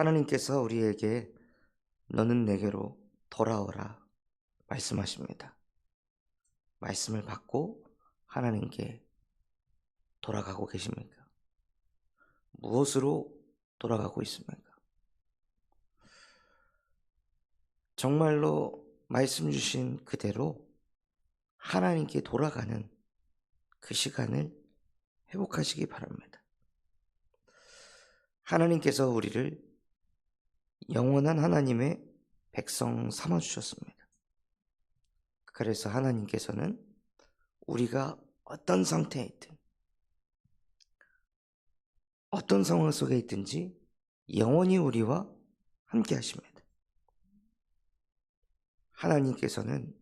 하나님께서 우리에게 너는 내게로 돌아오라 말씀하십니다. 말씀을 받고 하나님께 돌아가고 계십니까? 무엇으로 돌아가고 있습니까? 정말로 말씀 주신 그대로 하나님께 돌아가는 그 시간을 회복하시기 바랍니다. 하나님께서 우리를 영원한 하나님의 백성 삼아주셨습니다. 그래서 하나님께서는 우리가 어떤 상태에 있든 어떤 상황 속에 있든지 영원히 우리와 함께 하십니다. 하나님께서는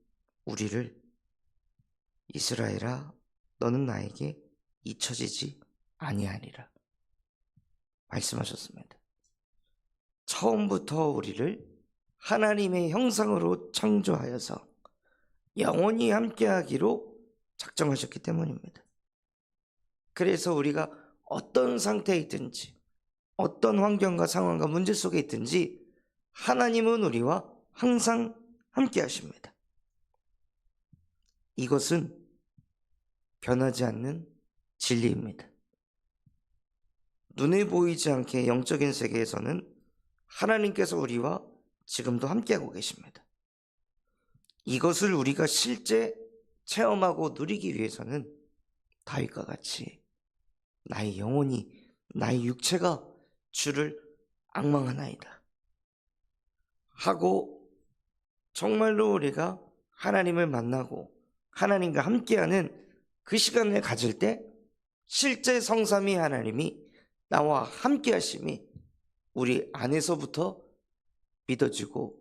우리를 이스라엘아 너는 나에게 잊혀지지 아니하리라 말씀하셨습니다. 처음부터 우리를 하나님의 형상으로 창조하여서 영원히 함께하기로 작정하셨기 때문입니다. 그래서 우리가 어떤 상태에 있든지 어떤 환경과 상황과 문제 속에 있든지 하나님은 우리와 항상 함께 하십니다. 이것은 변하지 않는 진리입니다. 눈에 보이지 않게 영적인 세계에서는 하나님께서 우리와 지금도 함께하고 계십니다. 이것을 우리가 실제 체험하고 누리기 위해서는 다윗과 같이 나의 영혼이 나의 육체가 주를 앙망하나이다 하고 정말로 우리가 하나님을 만나고 하나님과 함께하는 그 시간을 가질 때 실제 성삼위 하나님이 나와 함께 하심이 우리 안에서부터 믿어지고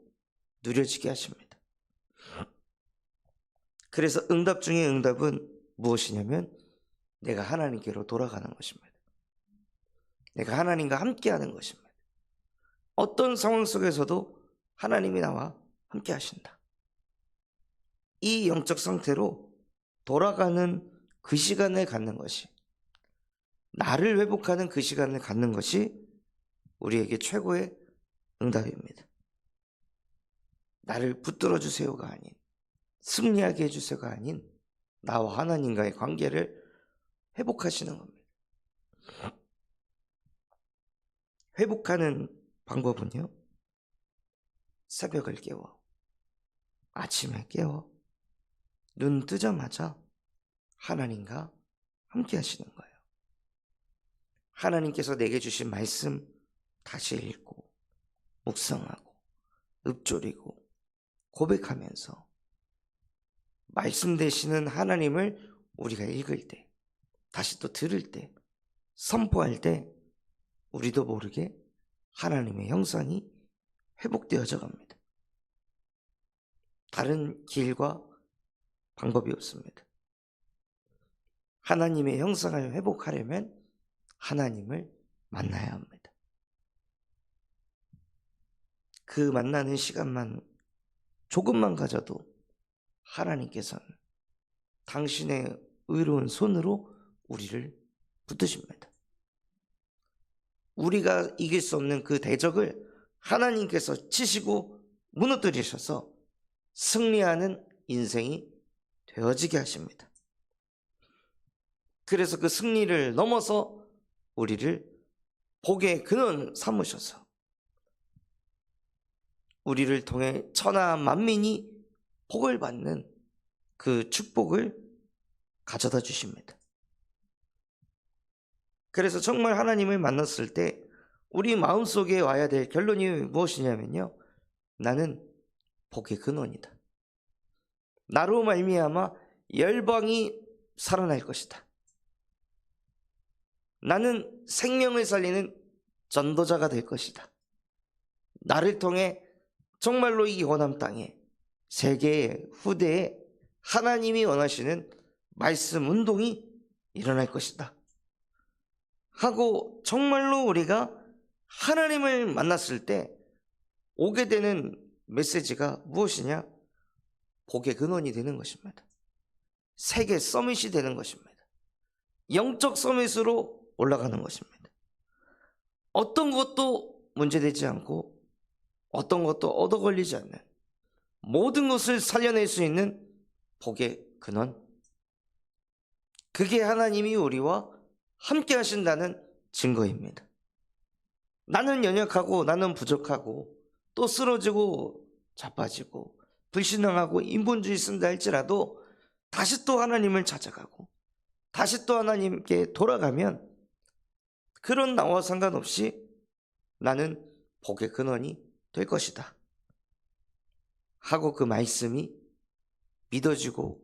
누려지게 하십니다. 그래서 응답 중에 응답은 무엇이냐면 내가 하나님께로 돌아가는 것입니다. 내가 하나님과 함께하는 것입니다. 어떤 상황 속에서도 하나님이 나와 함께 하신다. 이 영적 상태로 돌아가는 그 시간을 갖는 것이, 나를 회복하는 그 시간을 갖는 것이 우리에게 최고의 응답입니다. 나를 붙들어 주세요가 아닌, 승리하게 해주세요가 아닌 나와 하나님과의 관계를 회복하시는 겁니다. 회복하는 방법은요, 새벽을 깨워, 아침에 깨워, 눈 뜨자마자 하나님과 함께 하시는 거예요. 하나님께서 내게 주신 말씀 다시 읽고 묵상하고 읊조리고 고백하면서 말씀 되시는 하나님을 우리가 읽을 때, 다시 또 들을 때, 선포할 때 우리도 모르게 하나님의 형상이 회복되어져 갑니다. 다른 길과 방법이 없습니다. 하나님의 형상을 회복하려면 하나님을 만나야 합니다. 그 만나는 시간만 조금만 가져도 하나님께서는 당신의 의로운 손으로 우리를 붙드십니다. 우리가 이길 수 없는 그 대적을 하나님께서 치시고 무너뜨리셔서 승리하는 인생이 되어지게 하십니다. 그래서 그 승리를 넘어서 우리를 복의 근원 삼으셔서 우리를 통해 천하 만민이 복을 받는 그 축복을 가져다 주십니다. 그래서 정말 하나님을 만났을 때 우리 마음속에 와야 될 결론이 무엇이냐면요, 나는 복의 근원이다. 나로 말미암아 열방이 살아날 것이다. 나는 생명을 살리는 전도자가 될 것이다. 나를 통해 정말로 이 원함 땅에 세계의 후대에 하나님이 원하시는 말씀 운동이 일어날 것이다 하고 정말로 우리가 하나님을 만났을 때 오게 되는 메시지가 무엇이냐? 복의 근원이 되는 것입니다. 세계 서밋이 되는 것입니다. 영적 서밋으로 올라가는 것입니다. 어떤 것도 문제되지 않고 어떤 것도 얻어 걸리지 않는 모든 것을 살려낼 수 있는 복의 근원. 그게 하나님이 우리와 함께 하신다는 증거입니다. 나는 연약하고 나는 부족하고 또 쓰러지고 자빠지고 불신앙하고 인본주의 쓴다 할지라도 다시 또 하나님을 찾아가고 다시 또 하나님께 돌아가면 그런 나와 상관없이 나는 복의 근원이 될 것이다 하고 그 말씀이 믿어지고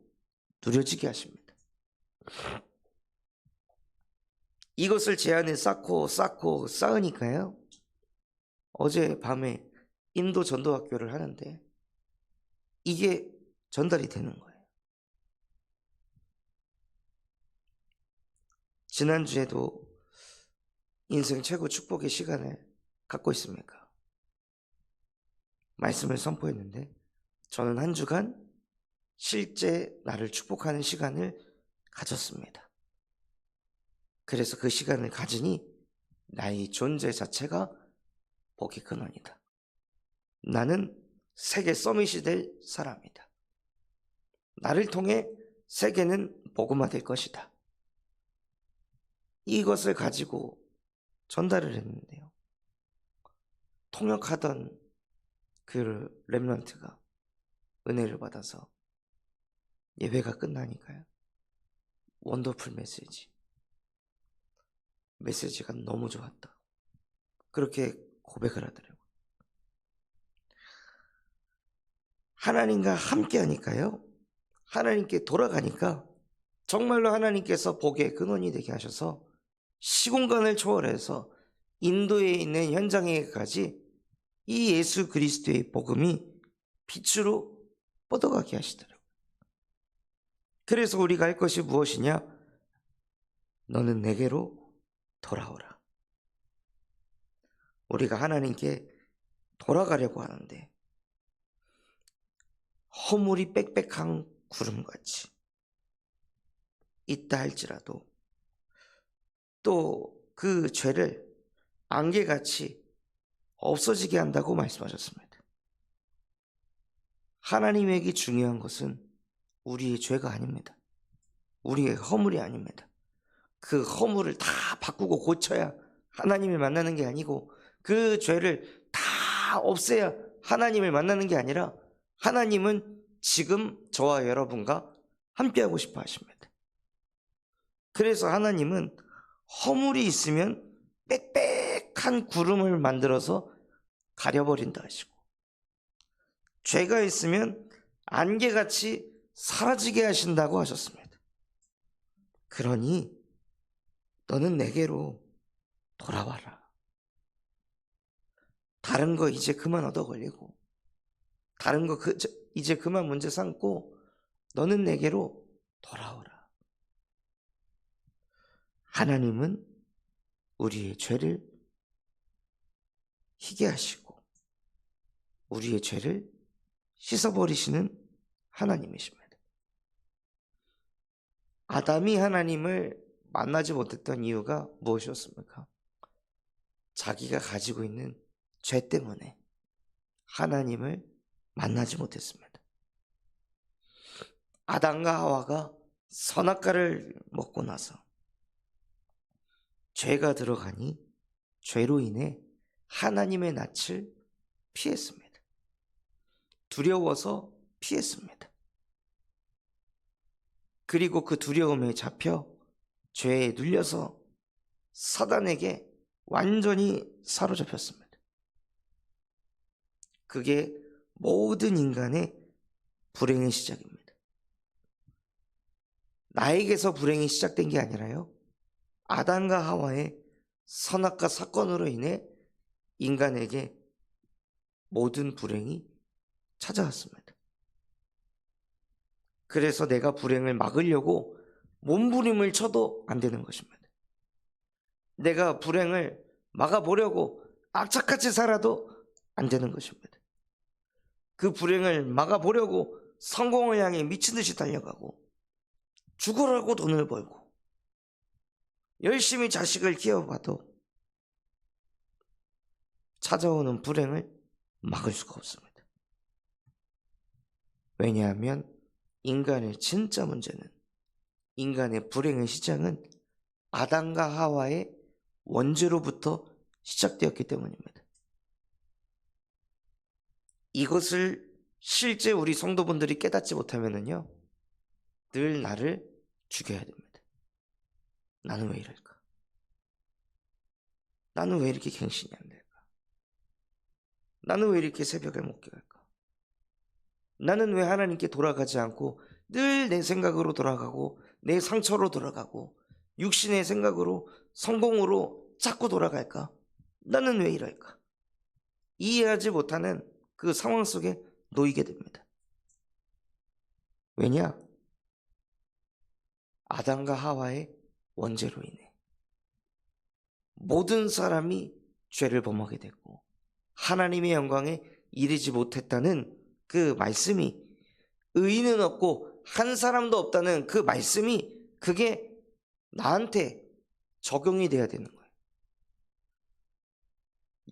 누려지게 하십니다. 이것을 제 안에 쌓고 쌓으니까요, 어제 밤에 인도 전도학교를 하는데 이게 전달이 되는 거예요. 지난주에도 인생 최고 축복의 시간을 갖고 있습니까? 말씀을 선포했는데 저는 한 주간 실제 나를 축복하는 시간을 가졌습니다. 그래서 그 시간을 가지니 나의 존재 자체가 복의 근원이다. 나는 세계 서밋이 될 사람이다. 나를 통해 세계는 복음화 될 것이다. 이것을 가지고 전달을 했는데요, 통역하던 그 렘넌트가 은혜를 받아서 예배가 끝나니까요, 원더풀 메시지가 너무 좋았다, 그렇게 고백을 하더라고요. 하나님과 함께 하니까요, 하나님께 돌아가니까 정말로 하나님께서 복의 근원이 되게 하셔서 시공간을 초월해서 인도에 있는 현장에까지 이 예수 그리스도의 복음이 빛으로 뻗어가게 하시더라고요. 그래서 우리가 할 것이 무엇이냐? 너는 내게로 돌아오라. 우리가 하나님께 돌아가려고 하는데 허물이 빽빽한 구름같이 있다 할지라도 또 그 죄를 안개같이 없어지게 한다고 말씀하셨습니다. 하나님에게 중요한 것은 우리의 죄가 아닙니다. 우리의 허물이 아닙니다. 그 허물을 다 바꾸고 고쳐야 하나님을 만나는 게 아니고, 그 죄를 다 없애야 하나님을 만나는 게 아니라, 하나님은 지금 저와 여러분과 함께하고 싶어 하십니다. 그래서 하나님은 허물이 있으면 빽빽한 구름을 만들어서 가려버린다 하시고, 죄가 있으면 안개같이 사라지게 하신다고 하셨습니다. 그러니 너는 내게로 돌아와라. 다른 거 이제 그만 얻어 걸리고, 다른 거 이제 그만 문제 삼고 너는 내게로 돌아오라. 하나님은 우리의 죄를 희게 하시고 우리의 죄를 씻어버리시는 하나님이십니다. 아담이 하나님을 만나지 못했던 이유가 무엇이었습니까? 자기가 가지고 있는 죄 때문에 하나님을 만나지 못했습니다. 아담과 하와가 선악과를 먹고 나서 죄가 들어가니 죄로 인해 하나님의 낯을 피했습니다. 두려워서 피했습니다. 그리고 그 두려움에 잡혀 죄에 눌려서 사단에게 완전히 사로잡혔습니다. 그게 모든 인간의 불행의 시작입니다. 나에게서 불행이 시작된 게 아니라요, 아담과 하와의 선악과 사건으로 인해 인간에게 모든 불행이 찾아왔습니다. 그래서 내가 불행을 막으려고 몸부림을 쳐도 안 되는 것입니다. 내가 불행을 막아보려고 악착같이 살아도 안 되는 것입니다. 그 불행을 막아보려고 성공을 향해 미친 듯이 달려가고, 죽으라고 돈을 벌고, 열심히 자식을 키워봐도 찾아오는 불행을 막을 수가 없습니다. 왜냐하면 인간의 진짜 문제는, 인간의 불행의 시작은 아담과 하와의 원죄로부터 시작되었기 때문입니다. 이것을 실제 우리 성도분들이 깨닫지 못하면은요, 늘 나를 죽여야 됩니다. 나는 왜 이럴까? 나는 왜 이렇게 갱신이 안 될까? 나는 왜 이렇게 새벽에 못 깨갈까? 나는 왜 하나님께 돌아가지 않고 늘 내 생각으로 돌아가고 내 상처로 돌아가고 육신의 생각으로 성공으로 자꾸 돌아갈까? 나는 왜 이럴까? 이해하지 못하는 그 상황 속에 놓이게 됩니다. 왜냐? 아담과 하와의 원죄로 인해 모든 사람이 죄를 범하게 됐고 하나님의 영광에 이르지 못했다는 그 말씀이, 의인은 없고 한 사람도 없다는 그 말씀이, 그게 나한테 적용이 돼야 되는 거예요.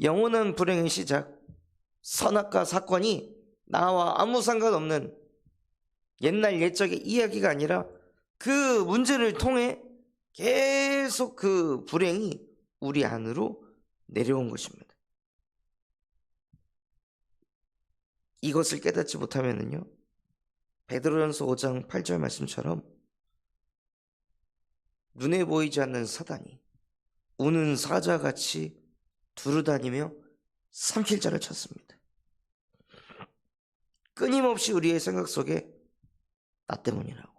영원한 불행의 시작, 선악과 사건이 나와 아무 상관없는 옛날 옛적의 이야기가 아니라 그 문제를 통해 계속 그 불행이 우리 안으로 내려온 것입니다. 이것을 깨닫지 못하면은요, 베드로전서 5장 8절 말씀처럼 눈에 보이지 않는 사단이 우는 사자같이 두루다니며 삼킬 자를 찾습니다. 끊임없이 우리의 생각 속에 나 때문이라고,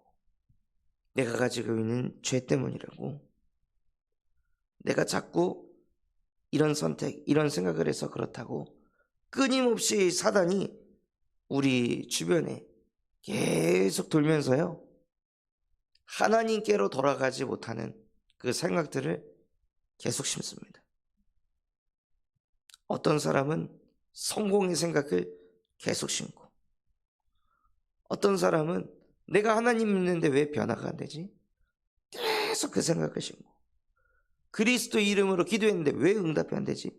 내가 가지고 있는 죄 때문이라고, 내가 자꾸 이런 선택, 이런 생각을 해서 그렇다고 끊임없이 사단이 우리 주변에 계속 돌면서요, 하나님께로 돌아가지 못하는 그 생각들을 계속 심습니다. 어떤 사람은 성공의 생각을 계속 심고, 어떤 사람은 내가 하나님 믿는데 왜 변화가 안 되지? 계속 그 생각을 심고, 그리스도 이름으로 기도했는데 왜 응답이 안 되지?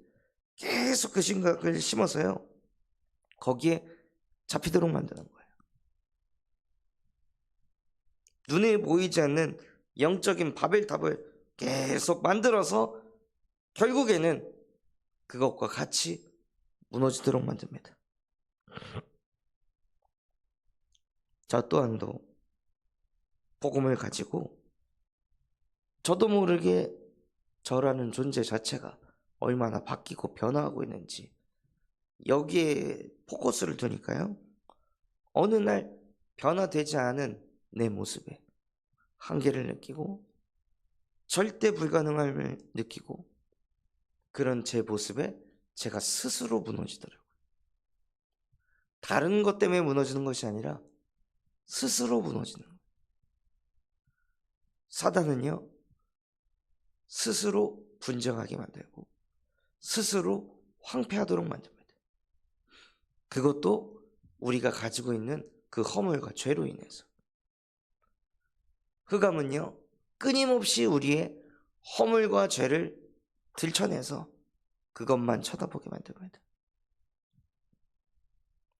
계속 그 생각을 심어서요, 거기에 잡히도록 만드는 거예요. 눈에 보이지 않는 영적인 바벨탑을 계속 만들어서 결국에는 그것과 같이 무너지도록 만듭니다. 저 또한도 복음을 가지고 저도 모르게 저라는 존재 자체가 얼마나 바뀌고 변화하고 있는지 여기에 포커스를 두니까요, 어느 날 변화되지 않은 내 모습에 한계를 느끼고 절대 불가능함을 느끼고, 그런 제 모습에 제가 스스로 무너지더라고요. 다른 것 때문에 무너지는 것이 아니라 스스로 무너지는 거예요. 사단은요, 스스로 분쟁하게 만들고 스스로 황폐하도록 만듭니다. 그것도 우리가 가지고 있는 그 허물과 죄로 인해서. 흑암은요, 끊임없이 우리의 허물과 죄를 들춰내서 그것만 쳐다보게 만듭니다.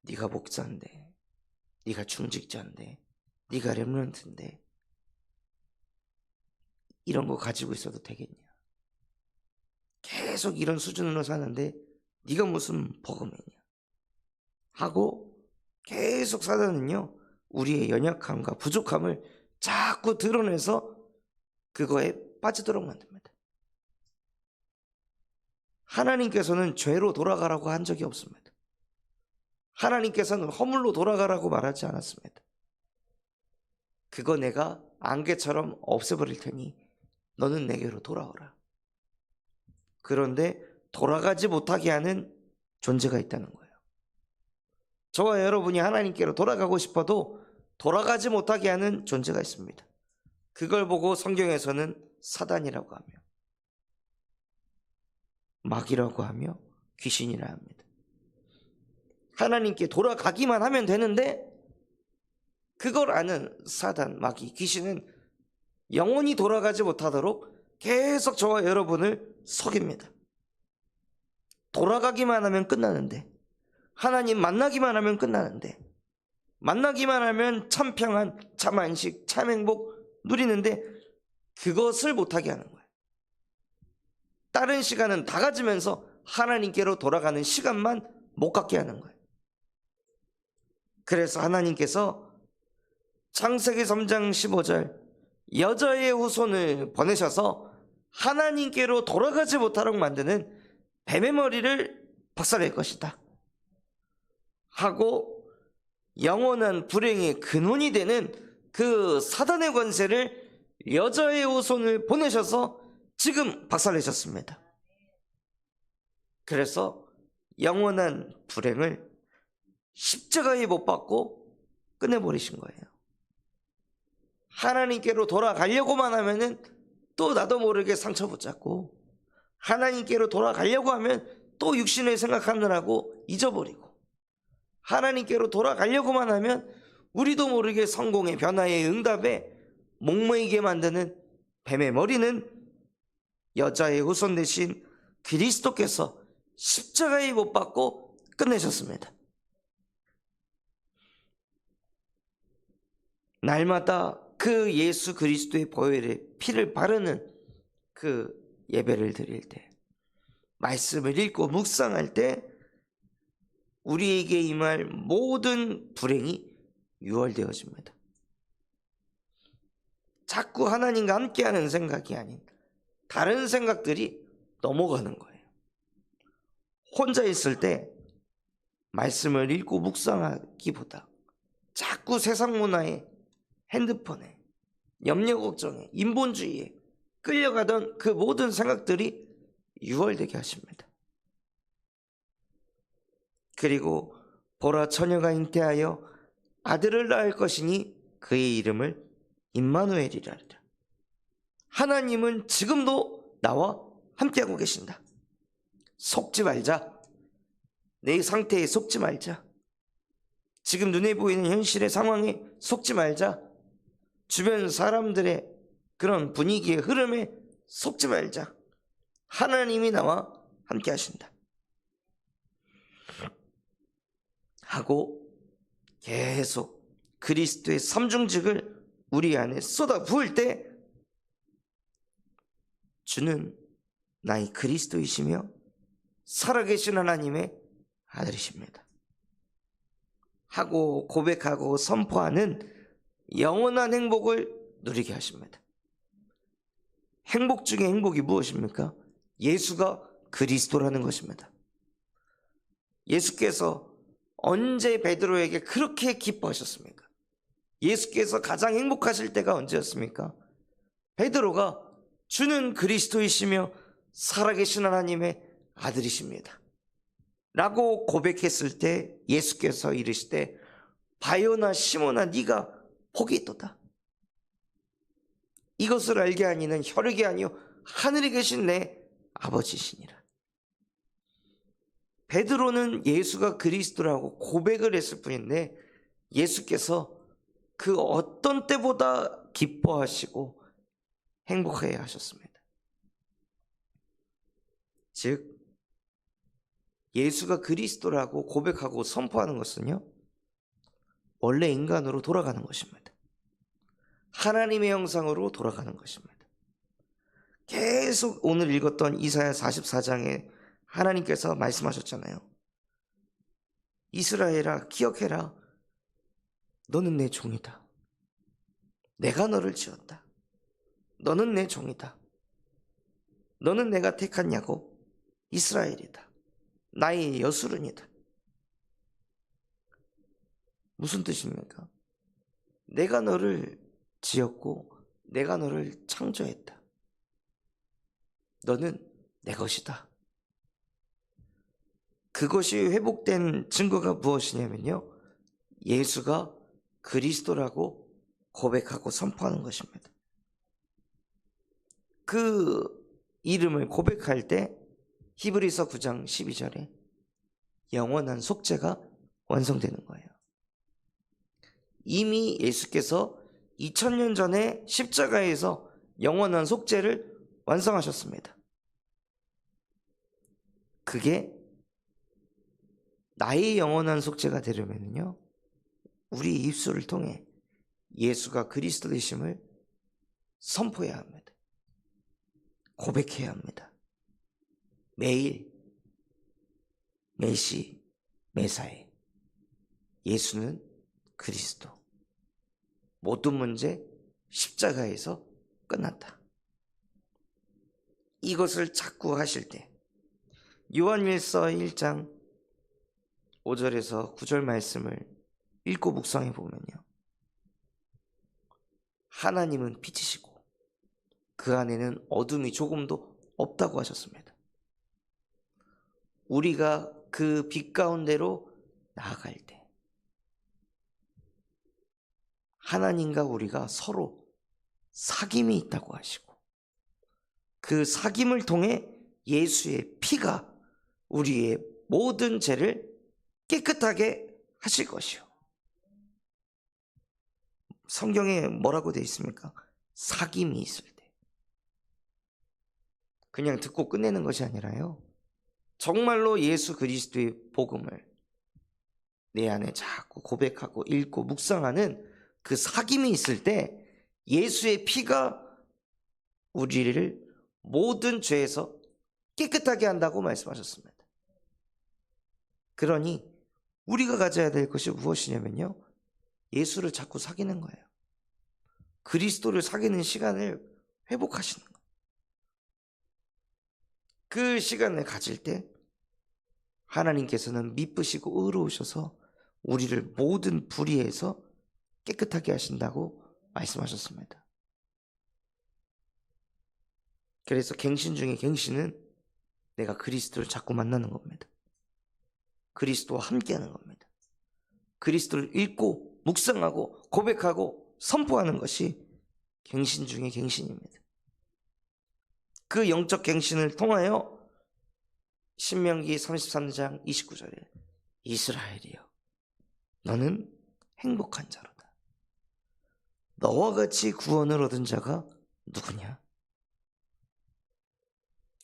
네가 목사인데, 네가 중직자인데, 네가 렘넌트인데 이런 거 가지고 있어도 되겠냐? 계속 이런 수준으로 사는데 네가 무슨 버금이냐? 하고 계속 사단은요, 우리의 연약함과 부족함을 자꾸 드러내서 그거에 빠지도록 만듭니다. 하나님께서는 죄로 돌아가라고 한 적이 없습니다. 하나님께서는 허물로 돌아가라고 말하지 않았습니다. 그거 내가 안개처럼 없애버릴 테니 너는 내게로 돌아오라. 그런데 돌아가지 못하게 하는 존재가 있다는 거예요. 저와 여러분이 하나님께로 돌아가고 싶어도 돌아가지 못하게 하는 존재가 있습니다. 그걸 보고 성경에서는 사단이라고 하며 마귀라고 하며 귀신이라 합니다. 하나님께 돌아가기만 하면 되는데 그걸 아는 사단, 마귀, 귀신은 영원히 돌아가지 못하도록 계속 저와 여러분을 속입니다. 돌아가기만 하면 끝나는데, 하나님 만나기만 하면 끝나는데, 만나기만 하면 참 평안, 참 안식, 참 행복 누리는데 그것을 못하게 하는 거예요. 다른 시간은 다 가지면서 하나님께로 돌아가는 시간만 못 갖게 하는 거예요. 그래서 하나님께서 창세기 3장 15절 여자의 후손을 보내셔서 하나님께로 돌아가지 못하도록 만드는 뱀의 머리를 박살낼 것이다 하고, 영원한 불행의 근원이 되는 그 사단의 권세를 여자의 후손을 보내셔서 지금 박살내셨습니다. 그래서 영원한 불행을 십자가에 못 박고 끝내버리신 거예요. 하나님께로 돌아가려고만 하면은 또 나도 모르게 상처 붙잡고, 하나님께로 돌아가려고 하면 또 육신을 생각하느라고 잊어버리고, 하나님께로 돌아가려고만 하면 우리도 모르게 성공의 변화의 응답에 목매이게 만드는 뱀의 머리는 여자의 후손 대신 그리스도께서 십자가에 못 박고 끝내셨습니다. 날마다 그 예수 그리스도의 보혈의 피를 바르는 그 예배를 드릴 때, 말씀을 읽고 묵상할 때 우리에게 임할 모든 불행이 유월되어집니다. 자꾸 하나님과 함께하는 생각이 아닌 다른 생각들이 넘어가는 거예요. 혼자 있을 때 말씀을 읽고 묵상하기보다 자꾸 세상 문화에, 핸드폰에, 염려 걱정에, 인본주의에 끌려가던 그 모든 생각들이 유월되게 하십니다. 그리고 보라, 처녀가 잉태하여 아들을 낳을 것이니 그의 이름을 임마누엘이라 하리라. 하나님은 지금도 나와 함께하고 계신다. 속지 말자. 내 상태에 속지 말자. 지금 눈에 보이는 현실의 상황에 속지 말자. 주변 사람들의 그런 분위기의 흐름에 속지 말자. 하나님이 나와 함께 하신다 하고 계속 그리스도의 삼중직을 우리 안에 쏟아 부을 때, 주는 나의 그리스도이시며 살아계신 하나님의 아들이십니다 하고 고백하고 선포하는 영원한 행복을 누리게 하십니다. 행복 중에 행복이 무엇입니까? 예수가 그리스도라는 것입니다. 예수께서 언제 베드로에게 그렇게 기뻐하셨습니까? 예수께서 가장 행복하실 때가 언제였습니까? 베드로가 주는 그리스도이시며 살아계신 하나님의 아들이십니다 라고 고백했을 때 예수께서 이르시되 바요나 시몬아 네가 복이 있도다. 이것을 알게 하니는 혈육이 아니요 하늘에 계신 내 아버지시니라. 베드로는 예수가 그리스도라고 고백을 했을 뿐인데 예수께서 그 어떤 때보다 기뻐하시고 행복해야 하셨습니다. 즉 예수가 그리스도라고 고백하고 선포하는 것은요, 원래 인간으로 돌아가는 것입니다. 하나님의 형상으로 돌아가는 것입니다. 계속 오늘 읽었던 이사야 44장에 하나님께서 말씀하셨잖아요. 이스라엘아 기억해라. 너는 내 종이다. 내가 너를 지었다. 너는 내 종이다. 너는 내가 택한 야곱 이스라엘이다. 나의 여수른이다. 무슨 뜻입니까? 내가 너를 지었고 내가 너를 창조했다. 너는 내 것이다. 그것이 회복된 증거가 무엇이냐면요, 예수가 그리스도라고 고백하고 선포하는 것입니다. 그 이름을 고백할 때 히브리서 9장 12절에 영원한 속죄가 완성되는 거예요. 이미 예수께서 2000년 전에 십자가에서 영원한 속죄를 완성하셨습니다. 그게 나의 영원한 속죄가 되려면요, 우리 입술을 통해 예수가 그리스도 되심을 선포해야 합니다. 고백해야 합니다. 매일, 매시, 매사에 예수는 그리스도. 모든 문제 십자가에서 끝났다. 이것을 자꾸 하실 때 요한일서 1장 5절에서 9절 말씀을 읽고 묵상해 보면요, 하나님은 빛이시고 그 안에는 어둠이 조금도 없다고 하셨습니다. 우리가 그 빛 가운데로 나아갈 때 하나님과 우리가 서로 사귐이 있다고 하시고, 그 사귐을 통해 예수의 피가 우리의 모든 죄를 깨끗하게 하실 것이요. 성경에 뭐라고 되어 있습니까? 사귐이 있을 때. 그냥 듣고 끝내는 것이 아니라요, 정말로 예수 그리스도의 복음을 내 안에 자꾸 고백하고 읽고 묵상하는 그 사귐이 있을 때 예수의 피가 우리를 모든 죄에서 깨끗하게 한다고 말씀하셨습니다. 그러니 우리가 가져야 될 것이 무엇이냐면요, 예수를 자꾸 사귀는 거예요. 그리스도를 사귀는 시간을 회복하시는 거예요. 그 시간을 가질 때 하나님께서는 미쁘시고 의로우셔서 우리를 모든 불의에서 깨끗하게 하신다고 말씀하셨습니다. 그래서 갱신 중에 갱신은 내가 그리스도를 자꾸 만나는 겁니다. 그리스도와 함께하는 겁니다. 그리스도를 읽고 묵상하고 고백하고 선포하는 것이 갱신 중에 갱신입니다. 그 영적 갱신을 통하여 신명기 33장 29절에 이스라엘이여, 너는 행복한 자로다. 너와 같이 구원을 얻은 자가 누구냐?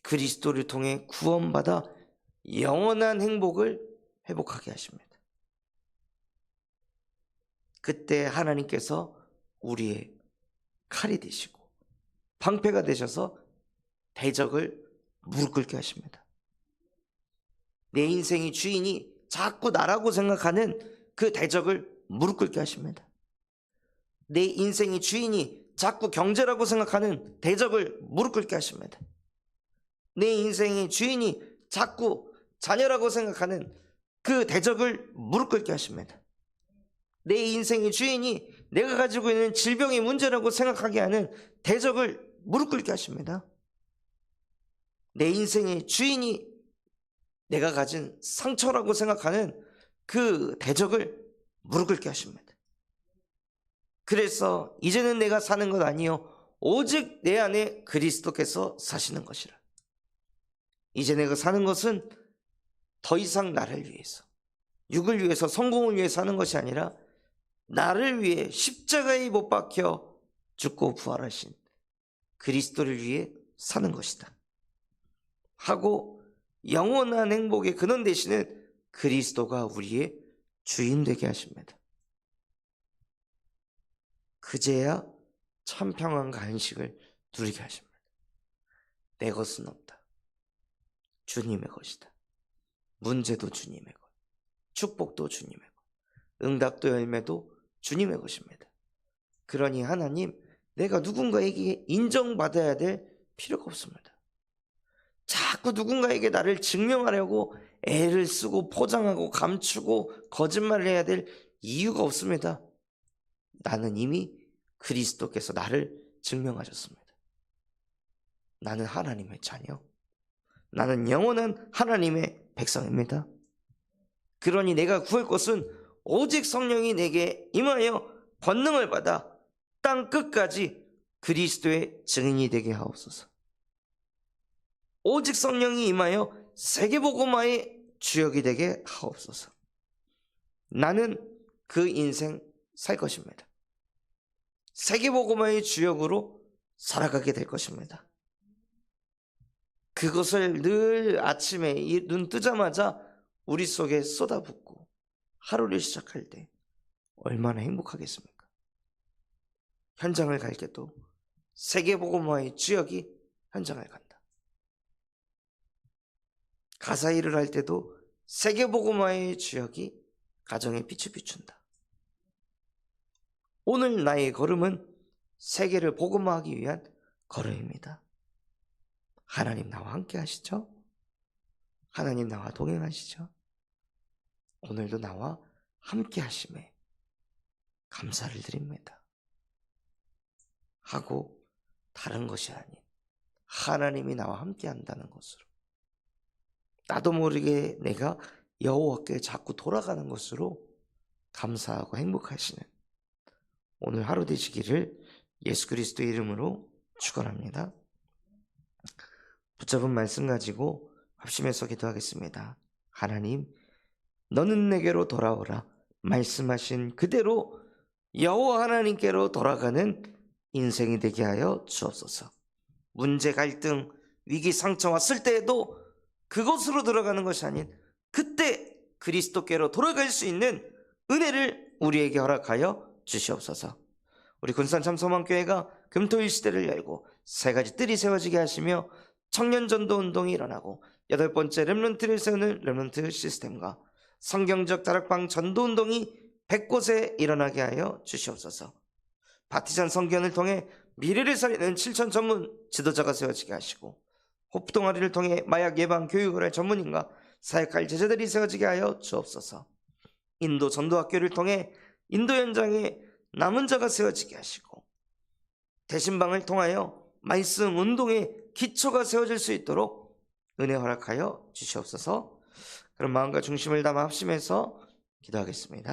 그리스도를 통해 구원받아 영원한 행복을 회복하게 하십니다. 그때 하나님께서 우리의 칼이 되시고 방패가 되셔서 대적을 무릎 꿇게 하십니다. 내 인생의 주인이 자꾸 나라고 생각하는 그 대적을 무릎 꿇게 하십니다. 내 인생의 주인이 자꾸 경제라고 생각하는 대적을 무릎 꿇게 하십니다. 내 인생의 주인이 자꾸 자녀라고 생각하는 그 대적을 무릎 꿇게 하십니다. 내 인생의 주인이 내가 가지고 있는 질병의 문제라고 생각하게 하는 대적을 무릎 꿇게 하십니다. 내 인생의 주인이 내가 가진 상처라고 생각하는 그 대적을 무릎 꿇게 하십니다. 그래서 이제는 내가 사는 것 아니요 오직 내 안에 그리스도께서 사시는 것이라. 이제 내가 사는 것은 더 이상 나를 위해서, 육을 위해서, 성공을 위해서 사는 것이 아니라 나를 위해 십자가에 못 박혀 죽고 부활하신 그리스도를 위해 사는 것이다 하고, 영원한 행복의 근원 되시는 그리스도가 우리의 주인 되게 하십니다. 그제야 참 평안과 안식을 누리게 하십니다. 내 것은 없다. 주님의 것이다. 문제도 주님의 것, 축복도 주님의 것, 응답도 열매도 주님의 것입니다. 그러니 하나님, 내가 누군가에게 인정받아야 될 필요가 없습니다. 자꾸 누군가에게 나를 증명하려고 애를 쓰고 포장하고 감추고 거짓말을 해야 될 이유가 없습니다. 나는 이미 그리스도께서 나를 증명하셨습니다. 나는 하나님의 자녀, 나는 영원한 하나님의 백성입니다. 그러니 내가 구할 것은 오직 성령이 내게 임하여 권능을 받아 땅 끝까지 그리스도의 증인이 되게 하옵소서. 오직 성령이 임하여 세계복음화의 주역이 되게 하옵소서. 나는 그 인생 살 것입니다. 세계복음화의 주역으로 살아가게 될 것입니다. 그것을 늘 아침에 눈 뜨자마자 우리 속에 쏟아붓고 하루를 시작할 때 얼마나 행복하겠습니까? 현장을 갈 때도 세계복음화의 주역이 현장을 간다. 가사 일을 할 때도 세계복음화의 주역이 가정에 빛을 비춘다. 오늘 나의 걸음은 세계를 복음화하기 위한 걸음입니다. 하나님 나와 함께 하시죠? 하나님 나와 동행하시죠? 오늘도 나와 함께 하심에 감사를 드립니다. 하고 다른 것이 아닌 하나님이 나와 함께 한다는 것으로, 나도 모르게 내가 여호와께 자꾸 돌아가는 것으로 감사하고 행복하시는 오늘 하루 되시기를 예수 그리스도의 이름으로 축원합니다. 붙잡은 말씀 가지고 합심해서 기도하겠습니다. 하나님, 너는 내게로 돌아오라 말씀하신 그대로 여호와 하나님께로 돌아가는 인생이 되게 하여 주옵소서. 문제, 갈등, 위기, 상처 왔을 때에도 그곳으로 들어가는 것이 아닌 그때 그리스도께로 돌아갈 수 있는 은혜를 우리에게 허락하여 주시옵소서. 우리 군산 참소망교회가 금토일 시대를 열고 세 가지 뜰이 세워지게 하시며 청년 전도 운동이 일어나고 8번째 렘넌트를 세우는 렘넌트 시스템과 성경적 다락방 전도 운동이 100곳에 일어나게 하여 주시옵소서. 바티잔 성견을 통해 미래를 살리는 7천 전문 지도자가 세워지게 하시고 호프동아리를 통해 마약 예방 교육을 할 전문인과 사역할 제자들이 세워지게 하여 주옵소서. 인도 전도학교를 통해 인도 현장에 남은 자가 세워지게 하시고 대신방을 통하여 말씀 운동의 기초가 세워질 수 있도록 은혜 허락하여 주시옵소서. 그런 마음과 중심을 담아 합심해서 기도하겠습니다.